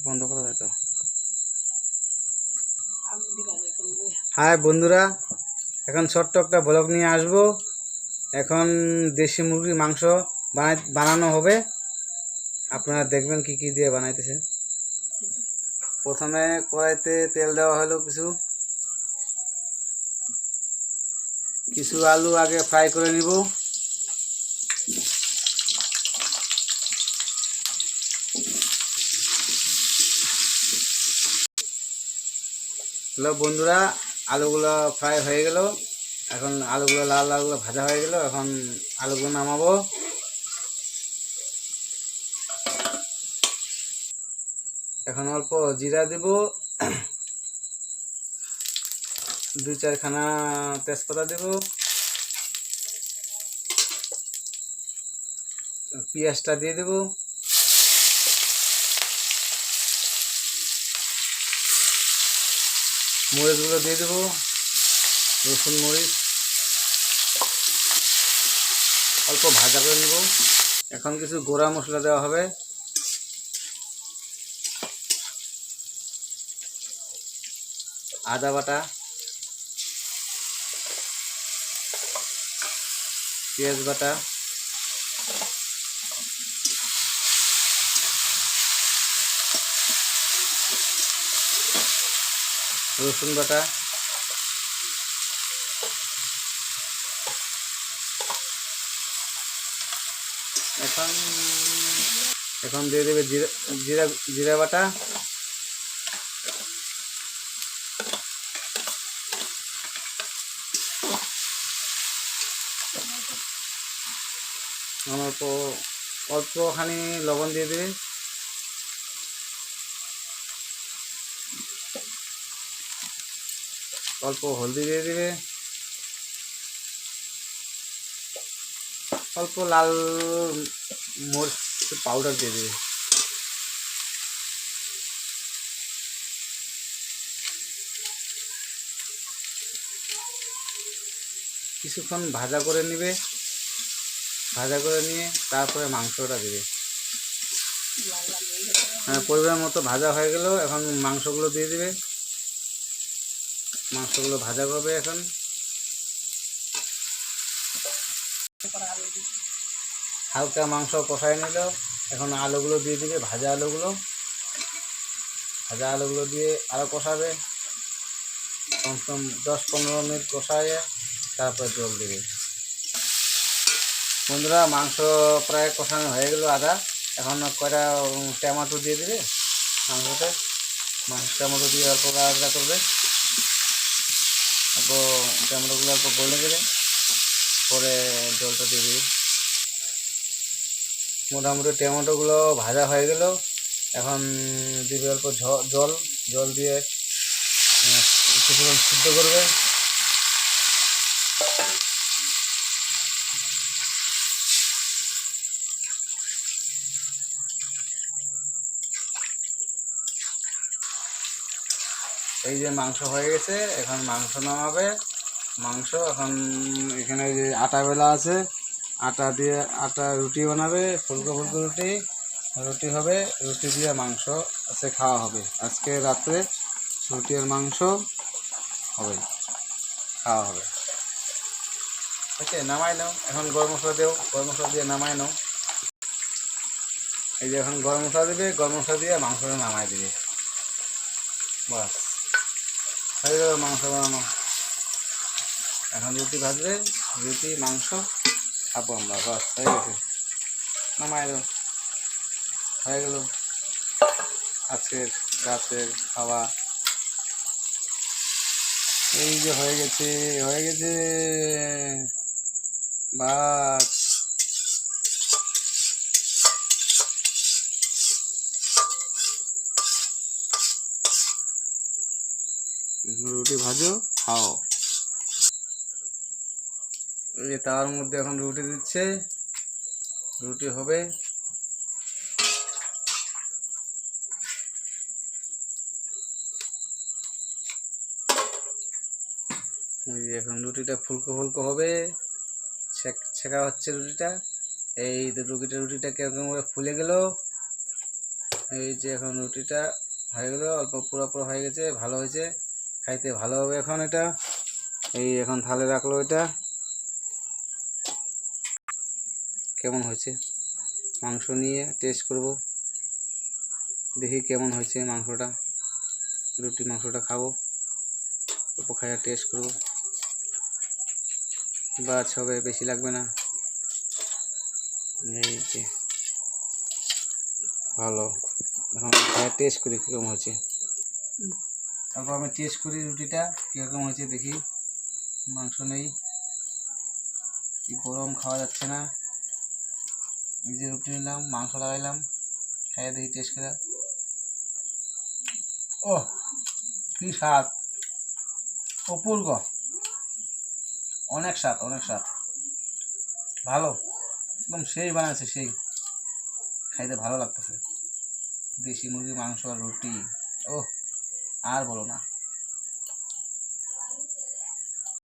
বন্ধ করা যায় তো। হাই বন্ধুরা, এখন ছোট্ট একটা ব্লগ নিয়ে আসবো। এখন দেশি মুরগির মাংস বানানো হবে। আপনারা দেখবেন কি কি দিয়ে বানাইতেছে। প্রথমে কড়াইতে তেল দেওয়া হলো, কিছু আলু আগে ফ্রাই করে নিব। হ্যালো বন্ধুরা, আলুগুলো ফ্রাই হয়ে গেল। এখন আলুগুলো লাল লাল ভাজা হয়ে গেল। এখন আলুগুলো নামাবো। এখন অল্প জিরা দেব, 2-4 খানা তেজপাতা দেব, পেঁয়াজটা দিয়ে দেব, মরিচগুলো দিয়ে দেব, রসুন মরিচ অল্প ভাজা করে নেব। এখন কিছু গোড়া মশলা দেওয়া হবে। আদা বাটা, পেঁয়াজ বাটা, রসুন বাটা, এখন দিয়ে দেবে জিরা জিরা বাটা, অল্পখানি লবণ দিয়ে দেবে, অল্প হলদি দিয়ে দেবে, অল্প লাল মরিচ পাউডার দিয়ে দেবে। কিছুক্ষণ ভাজা করে নেবে। ভাজা করে নিয়ে তারপরে মাংসটা দেবে। পরিমাণ মতো ভাজা হয়ে গেল। এখন মাংসগুলো দিয়ে দেবে। মাংসগুলো ভাজা করবে। এখন হালকা মাংস কষায় নিল। এখন আলুগুলো দিয়ে দিবে, ভাজা আলুগুলো দিয়ে আরও কষাবে। কমসে কম 10-15 মিনিট কষায় তারপর জল দেবে। বন্ধুরা, মাংস প্রায় কষানো হয়ে গেল আদা। এখন কয়টা টমেটো দিয়ে দেবে মাংসতে। টমেটো দিয়ে অল্প আলাদা করবে। অল্প টমেটোগুলো অল্প গলে গেলে পরে জলটা দিয়ে দেবে। মোটামুটি টমেটোগুলো ভাজা হয়ে গেল। এখন দিবে অল্প জল দিয়ে কিছুক্ষণ সিদ্ধ করবে। এই যে মাংস হয়ে গেছে, এখন মাংস নামাবে। এখন এখানে যে আটা বেলা আছে, আটা রুটি বানাবে, ফুলকো রুটি হবে। রুটি দিয়ে মাংস আছে খাওয়া হবে। আজকে রাত্রে রুটি আর মাংস হবে, খাওয়া হবে। ওকে, নামাই নাও। এখন গরম মশলা দিয়ে নামাই নাও। এই যে এখন গরম মশলা দেবে, গরম মশলা দিয়ে মাংসটা নামাই দেবে। বাস হয়ে গেল মাংস বানানো। এখন রুটি ভাজবে, রুটি মাংস খাবো আমরা। বাস হয়ে গেছে, নামাই দাও। হয়ে গেল আজকের রাতের খাওয়া। এই যে হয়ে গেছে বাস। রুটি ভাজো, খাও। এই যে তার মধ্যে এখন রুটি দিচ্ছে, রুটি হবে। এই যে এখন রুটিটা ফুলকো হবে, ছেঁকা হচ্ছে রুটিটা। এই রুটিটা কিরকম করে ফুলে গেল। এই যে এখন রুটিটা হয়ে গেল, অল্প পুরো হয়ে গেছে, ভালো হয়েছে, খাইতে ভালো হবে এখন এটা। এই এখন থালে রাখলো, এটা কেমন হয়েছে মাংস নিয়ে টেস্ট করব, দেখি কেমন হয়েছে মাংসটা। রুটি মাংসটা খাবো, অল্প খাইয়া টেস্ট করব, বাস হবে, বেশি লাগবে না। এই যে ভালো, এখন খাইয়া টেস্ট করি কীরকম হয়েছে। তারপর আমি টেস্ট করি রুটিটা কীরকম হয়েছে দেখি। মাংস নেই, গরম খাওয়া যাচ্ছে না। এই যে রুটি নিলাম, মাংস লাগাইলাম, খাইয়ে দেখি টেস্ট করে। ও কি স্বাদ, অপূর্ব, অনেক স্বাদ, অনেক স্বাদ, ভালো, একদম সেই বানাইছে, সেই খাইতে ভালো লাগতেছে। দেশি মুরগির মাংস আর রুটি, ও আর বলো না।